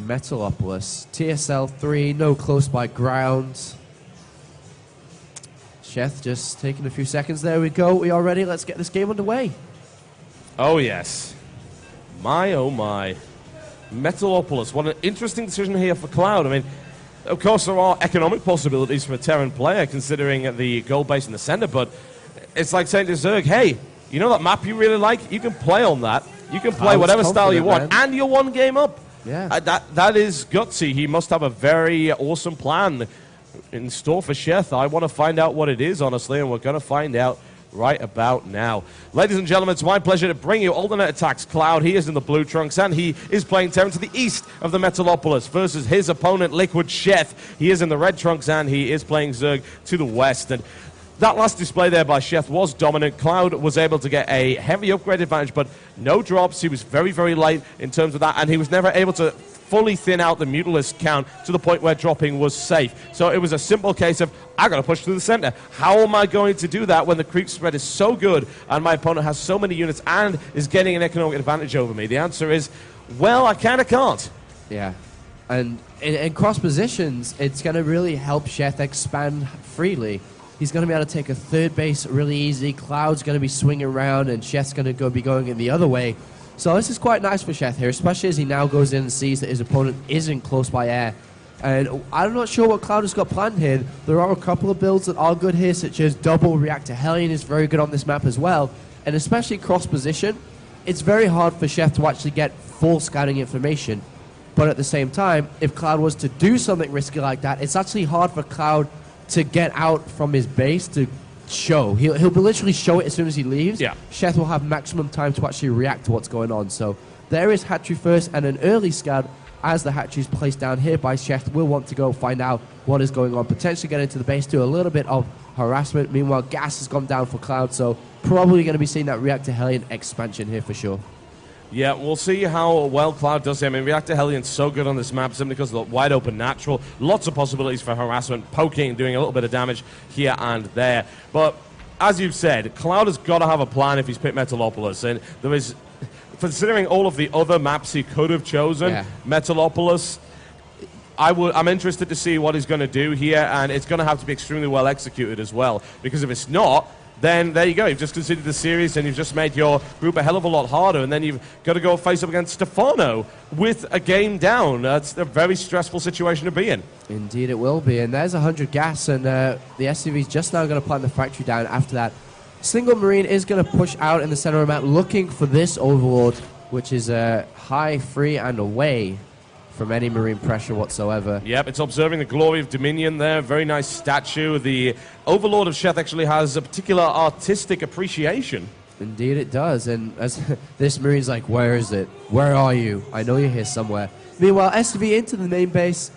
Metalopolis. TSL 3, no close by ground. Sheth just taking a few seconds. There we go. We are ready. Let's get this game underway. Oh, yes. My, oh, my. Metalopolis. What an interesting decision here for Cloud. I mean, of course, there are economic possibilities for a Terran player, considering the gold base in the center, but it's like saying to Zerg, hey, you know that map you really like? You can play on that. You can play whatever style you want, and you're one game up. Yeah. That is gutsy. He must have a very awesome plan in store for Sheth. I want to find out what it is, honestly, and we're going to find out right about now. Ladies and gentlemen, it's my pleasure to bring you Alternate Attacks Cloud. He is in the blue trunks, and he is playing Terran to the east of the Metalopolis versus his opponent, Liquid Sheth. He is in the red trunks, and he is playing Zerg to the west. And that last display there by Sheth was dominant. Cloud was able to get a heavy upgrade advantage, but no drops. He was very, very light in terms of that, and he was never able to fully thin out the Mutalist count to the point where dropping was safe. So it was a simple case of, I got to push through the center. How am I going to do that when the creep spread is so good and my opponent has so many units and is getting an economic advantage over me? The answer is, well, I kind of can't. Yeah. And in cross positions, it's going to really help Sheth expand freely. He's going to be able to take a third base really easy. Cloud's going to be swinging around, and Sheth's going to be going in the other way. So this is quite nice for Sheth here, especially as he now goes in and sees that his opponent isn't close by air. And I'm not sure what Cloud has got planned here. There are a couple of builds that are good here, such as double Reactor Hellion is very good on this map as well. And especially cross position, it's very hard for Sheth to actually get full scouting information. But at the same time, if Cloud was to do something risky like that, it's actually hard for Cloud to get out from his base to show. He'll literally show it as soon as he leaves. Yeah. Sheth will have maximum time to actually react to what's going on. So there is hatchery first and an early scout as the hatchery is placed down here by Sheth. We'll want to go find out what is going on. Potentially get into the base, do a little bit of harassment. Meanwhile, gas has gone down for Cloud, so probably going to be seeing that Reactor Hellion expansion here for sure. Yeah, we'll see how well Cloud does here. I mean, Reactor Hellion's so good on this map simply because of the wide open natural. Lots of possibilities for harassment, poking, doing a little bit of damage here and there. But as you've said, Cloud has got to have a plan if he's picked Metalopolis. And there is, considering all of the other maps he could have chosen, Metalopolis, I'm interested to see what he's going to do here, and it's going to have to be extremely well executed as well. Because if it's not, then there you go. You've just conceded the series, and you've just made your group a hell of a lot harder, and then you've got to go face up against Stefano with a game down. That's a very stressful situation to be in. Indeed it will be, and there's 100 gas, and the SCV's just now going to plant the factory down after that. Single Marine is going to push out in the center of the map, looking for this Overlord, which is high, free, and away from any Marine pressure whatsoever. Yep, it's observing the glory of Dominion there. Very nice statue. The Overlord of Sheth actually has a particular artistic appreciation. Indeed it does, and as this Marine's like, where is it? Where are you? I know you're here somewhere. Meanwhile, SCV into the main base,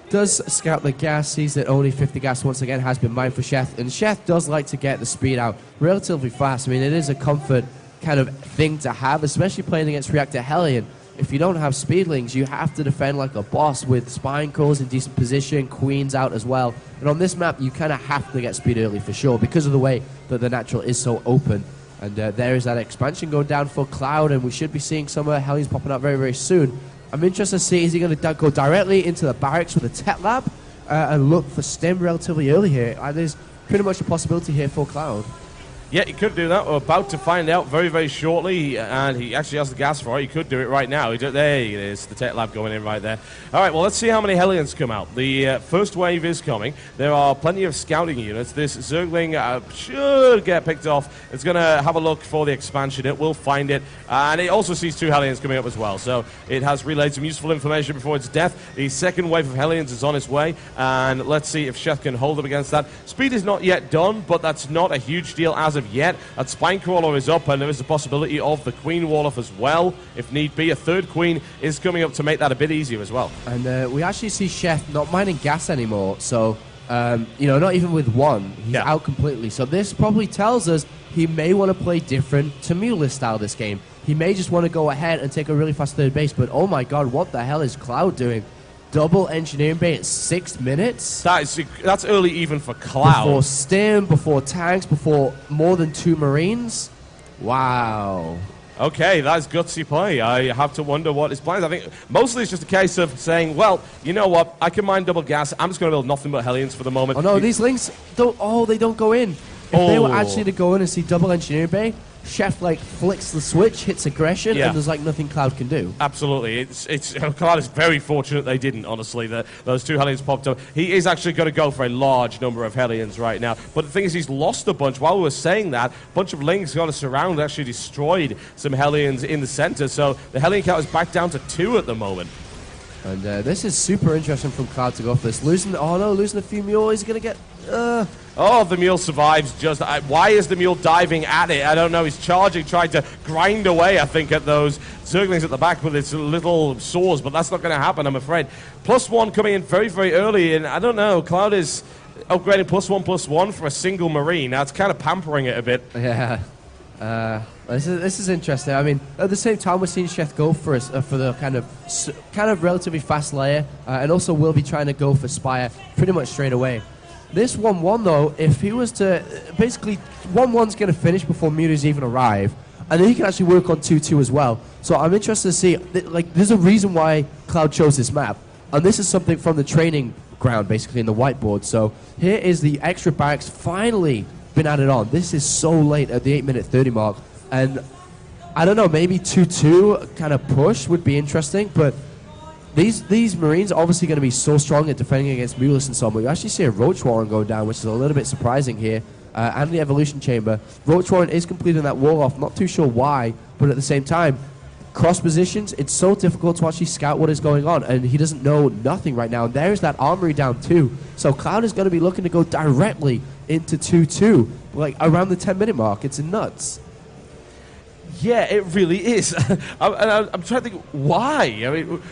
does scout the gas, sees that only 50 gas once again has been mined for Sheth, and Sheth does like to get the speed out relatively fast. I mean, it is a comfort kind of thing to have, especially playing against Reactor Hellion. If you don't have speedlings, you have to defend like a boss with spine crawls in decent position, queens out as well. And on this map, you kind of have to get speed early for sure because of the way that the natural is so open. And there is that expansion going down for Cloud, and we should be seeing some Hellions popping up very, very soon. I'm interested to see, is he going to go directly into the barracks with a tech lab and look for stim relatively early here? There's pretty much a possibility here for Cloud. Yeah, he could do that. We're about to find out very, very shortly, and he actually has the gas for it. He could do it right now. There it is, the tech lab going in right there. All right, well, let's see how many Hellions come out. The first wave is coming. There are plenty of scouting units. This Zergling should get picked off. It's going to have a look for the expansion. It will find it, and it also sees two Hellions coming up as well. So it has relayed some useful information before its death. The second wave of Hellions is on its way, and let's see if Sheth can hold up against that. Speed is not yet done, but that's not a huge deal as of yet. That Spine Crawler is up, and there is the possibility of the Queen wall off as well, if need be. A third Queen is coming up to make that a bit easier as well. And we actually see Sheth not mining gas anymore, so, you know, not even with one. He's out completely. So this probably tells us he may want to play different to Mutalist style this game. He may just want to go ahead and take a really fast third base, but oh my god, what the hell is Cloud doing? Double engineering bay at 6 minutes? That's early even for Cloud. Before stim, before tanks, before more than 2 Marines? Wow. Okay, that's gutsy play. I have to wonder what his plans. I think mostly it's just a case of saying, well, you know what? I can mine double gas. I'm just going to build nothing but Hellions for the moment. Oh, no, these links don't... Oh, they don't go in. If they were actually to go in and see double engineering bay, Sheth, like, flicks the switch, hits aggression, and there's, like, nothing Cloud can do. Absolutely. It's Cloud is very fortunate they didn't, honestly, that those 2 Hellions popped up. He is actually going to go for a large number of Hellions right now. But the thing is, he's lost a bunch. While we were saying that, a bunch of links got to surround, actually destroyed some Hellions in the center. So the Hellion count is back down to 2 at the moment. And this is super interesting from Cloud to go for this. Losing a few mule. He's going to get... Oh, the mule survives. Just why is the mule diving at it? I don't know. He's charging, trying to grind away, I think, at those Zerglings at the back with its little saws, but that's not going to happen, I'm afraid. +1 coming in very, very early, and I don't know. Cloud is upgrading +1/+1 for a single Marine. Now, it's kind of pampering it a bit. Yeah. This is interesting. I mean, at the same time, we're seeing Sheth go for the kind of relatively fast layer, and also will be trying to go for Spire pretty much straight away. This 1-1, though, if he was to... Basically, 1-1's going to finish before Mutas even arrive, and then he can actually work on 2-2 as well. So I'm interested to see... Like, there's a reason why Cloud chose this map, and this is something from the training ground, basically, in the whiteboard. So here is the extra barracks finally been added on. This is so late at the 8-minute 30 mark, and I don't know, maybe 2-2 kind of push would be interesting, but... These Marines are obviously going to be so strong at defending against Mulus and so on. But you actually see a Roach Warren go down, which is a little bit surprising here. And the Evolution Chamber. Roach Warren is completing that wall off. Not too sure why, but at the same time, cross positions, it's so difficult to actually scout what is going on. And he doesn't know nothing right now. And there's that armory down too. So Cloud is going to be looking to go directly into 2-2, like around the 10-minute mark. It's nuts. Yeah, it really is. I'm trying to think why. I mean...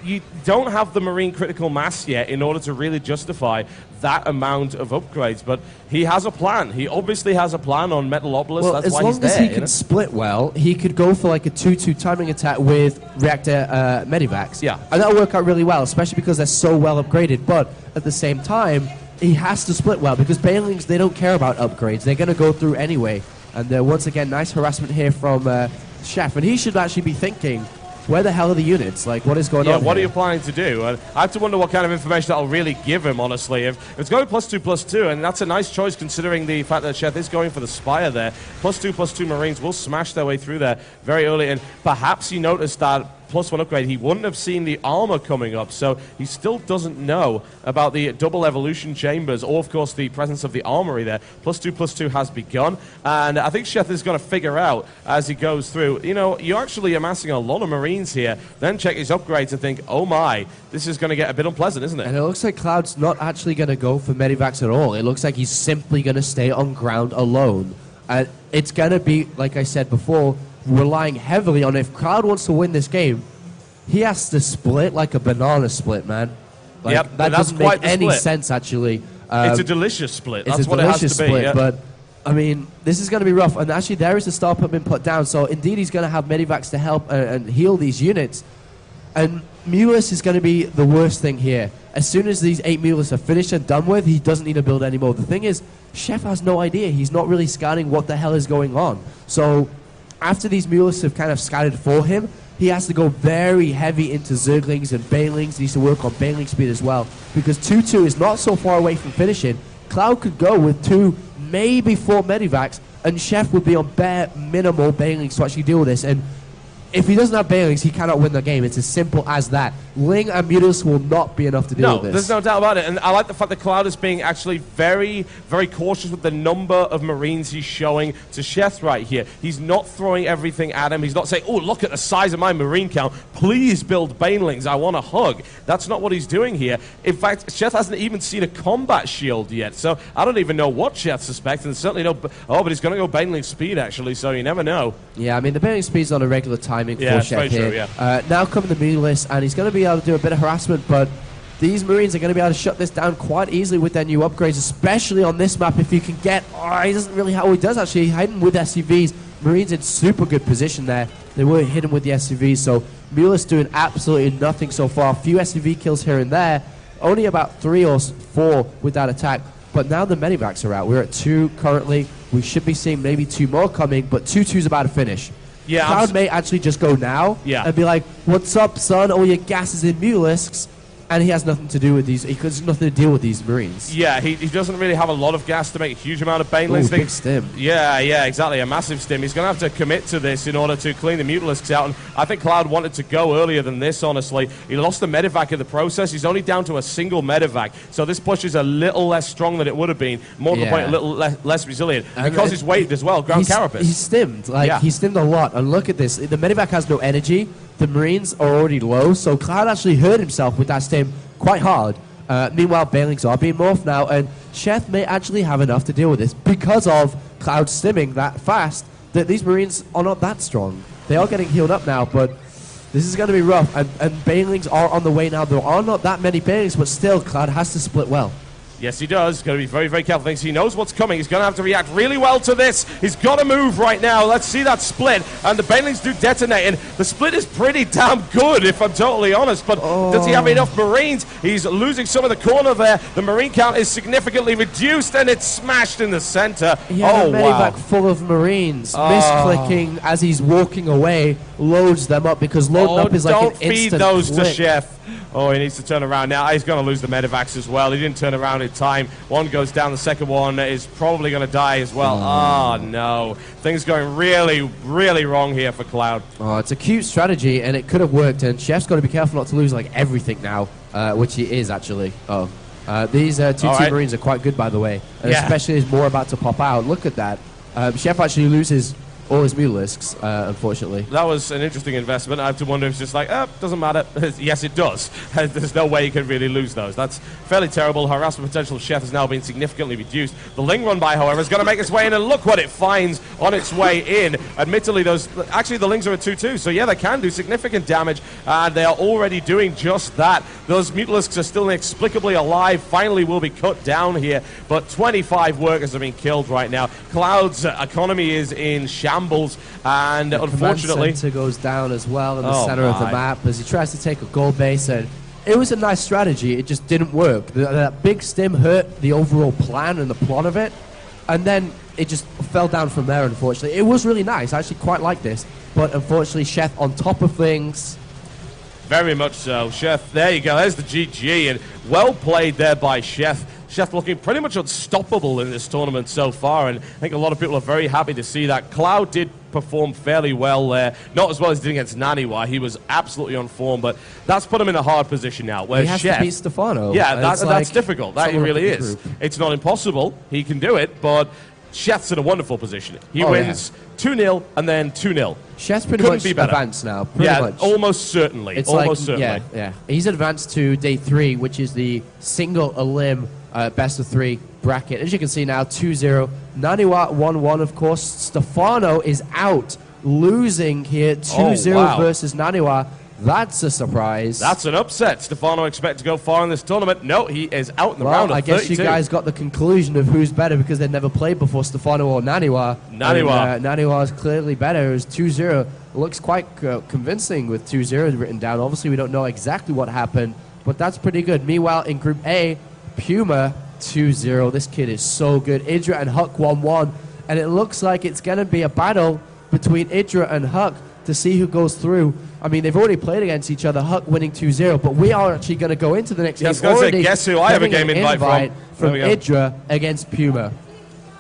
You don't have the Marine critical mass yet in order to really justify that amount of upgrades, but he has a plan. He obviously has a plan on Metalopolis. Well, that's why he's there. as long as he can split well, he could go for like a 2-2 timing attack with Reactor Medivacs. Yeah. And that'll work out really well, especially because they're so well upgraded. But at the same time, he has to split well because Banelings, they don't care about upgrades. They're going to go through anyway. And once again, nice harassment here from Sheth. And he should actually be thinking, where the hell are the units? Like, what is going on? Yeah, what here? are you planning to do? I have to wonder what kind of information that'll really give him, honestly. If it's going +2/+2, and that's a nice choice considering the fact that Sheth is going for the Spire there. +2/+2 Marines will smash their way through there very early, and perhaps he noticed that +1 upgrade, he wouldn't have seen the armor coming up, so he still doesn't know about the double evolution chambers or, of course, the presence of the armory there. +2/+2 has begun, and I think Sheth is going to figure out as he goes through, you know, you're actually amassing a lot of Marines here, then check his upgrades and think, oh my, this is going to get a bit unpleasant, isn't it? And it looks like Cloud's not actually going to go for Medivacs at all. It looks like he's simply going to stay on ground alone. And it's going to be, like I said before, relying heavily on if Cloud wants to win this game, he has to split like a banana split, man. Like, yep, that doesn't make any sense, actually. It's a delicious split. That's it's a what delicious it has to split, be. Yeah. But, I mean, this is going to be rough. And actually, there is a star put been put down. So, indeed, he's going to have Medivacs to help and heal these units. And Mulus is going to be the worst thing here. As soon as these 8 Mulus are finished and done with, he doesn't need to build anymore. The thing is, Sheth has no idea. He's not really scouting what the hell is going on. So, after these Mulus have kind of scouted for him, he has to go very heavy into Zerglings and Banelings. He needs to work on Baneling speed as well. Because 2-2 is not so far away from finishing. Cloud could go with 2, maybe 4 Medivacs, and Sheth would be on bare minimal Banelings to actually deal with this. And if he doesn't have Banelings, he cannot win the game. It's as simple as that. Ling and Mutas will not be enough to deal with this. There's no doubt about it. And I like the fact that Cloud is being actually very, very cautious with the number of Marines he's showing to Sheth right here. He's not throwing everything at him. He's not saying, oh, look at the size of my Marine count. Please build Banelings. I want a hug. That's not what he's doing here. In fact, Sheth hasn't even seen a combat shield yet. So I don't even know what Sheth suspects. And certainly no... Oh, but he's going to go Baneling speed, actually. So you never know. Yeah, I mean, the Baneling speed's on a regular timing for Sheth here. True, yeah. Now coming the Mulus, and he's going to be able to do a bit of harassment, but these Marines are going to be able to shut this down quite easily with their new upgrades, especially on this map if you can get... Oh, he doesn't really... He does actually, hiding with SUVs. Marines in super good position there. They were hidden with the SUVs, so Mulus doing absolutely nothing so far. A few SUV kills here and there. Only about 3 or 4 with that attack. But now the Medivacs are out. We're at 2 currently. We should be seeing maybe 2 more coming, but 2-2's about to finish. Yeah, Cloud may actually just go now and be like, what's up, son? All your gas is in Mulisks. And he has nothing to do with these. He has nothing to deal with these Marines. Yeah, he doesn't really have a lot of gas to make a huge amount of banelings. Big stim. Yeah, exactly. A massive stim. He's going to have to commit to this in order to clean the Mutalisks out. And I think Cloud wanted to go earlier than this, honestly. He lost the medevac in the process. He's only down to a single medevac. So this push is a little less strong than it would have been. More to the point, a little less resilient. Because he's weighted as well. Ground carapace. He's stimmed. He stimmed a lot. And look at this. The medevac has no energy. The Marines are already low. So Cloud actually hurt himself with that stim quite hard. Meanwhile, Banelings are being morphed now, and Sheth may actually have enough to deal with this because of Cloud stimming that fast that these Marines are not that strong. They are getting healed up now, but this is going to be rough, and Banelings are on the way now. There are not that many Banelings, but still, Cloud has to split well. Yes, he does. Got to be very, very careful. Thinks he knows what's coming. He's going to have to react really well to this. He's got to move right now. Let's see that split. And the Banelings do detonate. And the split is pretty damn good, if I'm totally honest. But does he have enough Marines? He's losing some of the corner there. The Marine count is significantly reduced, and it's smashed in the center. Yeah, medevac full of Marines. Misclicking as he's walking away, loads them up because loading up is like an instant Don't feed those click. to Sheth. Oh, he needs to turn around now. He's going to lose the medevacs as well. He didn't turn around in time. One goes down. The second one is probably going to die as well. Oh, no. Things going really, really wrong here for Cloud. Oh, it's a cute strategy, and it could have worked. And Chef's got to be careful not to lose like everything now, which he is actually. These two Team Marines are quite good, by the way. And especially as more about to pop out. Look at that. Chef actually loses all his Mutalisks, unfortunately. That was an interesting investment. I have to wonder if it's just like, doesn't matter. Yes, it does. There's no way you can really lose those. That's fairly terrible. Harassment potential of Sheth has now been significantly reduced. The Ling run by, however, is going to make its way in, and look what it finds on its way in. Admittedly, actually the Lings are a 2-2, so yeah, they can do significant damage, and they are already doing just that. Those Mutalisks are still inexplicably alive, finally will be cut down here, but 25 workers have been killed right now. Cloud's economy is in shambles, and the unfortunately center goes down as well in the center of the map as he tries to take a gold base, and it was a nice strategy. It just didn't work. That big stim hurt the overall plan and the plot of it, and then it just fell down from there, unfortunately. It was really nice. I actually quite like this, but unfortunately Sheth on top of things. Very much so. Sheth, there you go. There's the GG, and well played there by Sheth. Sheth looking pretty much unstoppable in this tournament so far, and I think a lot of people are very happy to see that. Cloud did perform fairly well there. Not as well as he did against Naniwa. He was absolutely on form, but that's put him in a hard position now. Where he has to beat Stefano. Yeah, that's difficult. That really is. It's not impossible. He can do it, but Sheth's in a wonderful position. He wins 2-0 and then 2-0. Sheth's pretty much advanced now. Pretty much. Almost certainly. It's almost certainly. Yeah. He's advanced to day 3, which is the single elim best of 3 bracket. As you can see now, 2-0. Naniwa 1-1, of course. Stefano is out, losing here 2-0 versus Naniwa. That's a surprise. That's an upset. Stefano expect to go far in this tournament. No, he is out in the round of 32. I guess you guys got the conclusion of who's better because they'd never played before, Stefano or Naniwa. Naniwa is clearly better. It was 2-0. Looks quite convincing with 2-0 written down. Obviously, we don't know exactly what happened, but that's pretty good. Meanwhile, in Group A, Puma 2-0. This kid is so good. Idra and Huck 1-1, and it looks like it's going to be a battle between Idra and Huck to see who goes through. I mean, they've already played against each other, Huck winning 2-0, but we are actually going to go into the next game. I was going to say, guess who I have a game invite from Idra against Puma.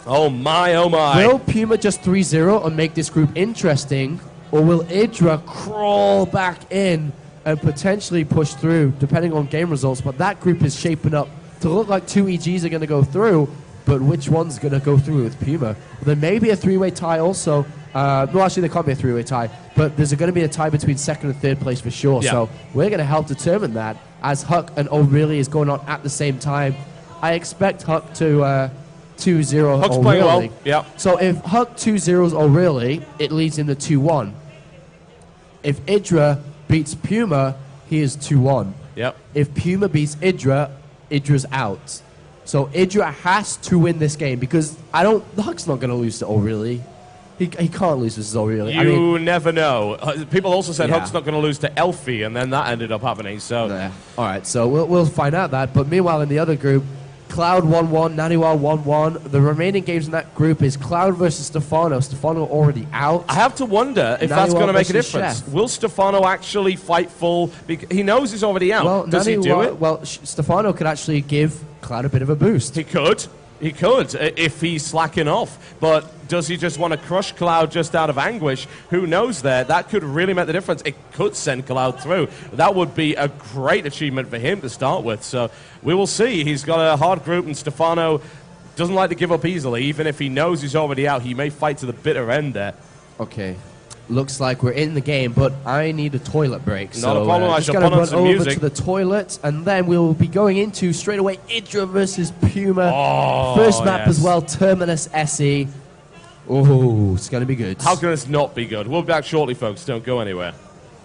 Oh my, oh my. Will Puma just 3-0 and make this group interesting, or will Idra crawl back in and potentially push through, depending on game results? But that group is shaping up to look like 2 EGs are going to go through, but which one's going to go through with Puma? There may be a 3-way tie also. Well, actually, there can't be a 3-way tie, but there's going to be a tie between 2nd and 3rd place for sure. Yeah. So we're going to help determine that as Huck and O'Reilly is going on at the same time. I expect Huck to 2-0 Huck's playing well. Yeah. So if Huck 2-0s O'Reilly, it leads him to 2-1. If Idra beats Puma, he is 2-1. Yep. If Puma beats Idra, Idra's out. So Idra has to win this game because Huck's not going to lose to O'Reilly. He can't lose versus O'Reilly. You never know. People also said Huck's not going to lose to Elfie, and then that ended up happening. So, all right, so we'll find out that. But meanwhile, in the other group, Cloud 1-1, Naniwa 1-1. The remaining games in that group is Cloud versus Stefano. Stefano already out. I have to wonder if that's going to make a difference. Sheth. Will Stefano actually fight full? He knows he's already out. Well, Does he do it? Well, Stefano could actually give Cloud a bit of a boost. He could. He could if he's slacking off. But does he just want to crush Cloud just out of anguish? Who knows there? That could really make the difference. It could send Cloud through. That would be a great achievement for him to start with. So we will see. He's got a hard group, and Stefano doesn't like to give up easily. Even if he knows he's already out, he may fight to the bitter end there. Okay. Looks like we're in the game, but I need a toilet break. Not a problem. I just shall gotta put on run some over music. to the toilet, and then we'll be going into straight away Idra versus Puma. Oh, First map yes. as well, Terminus SE. Oh, it's going to be good. How can this not be good? We'll be back shortly, folks. Don't go anywhere.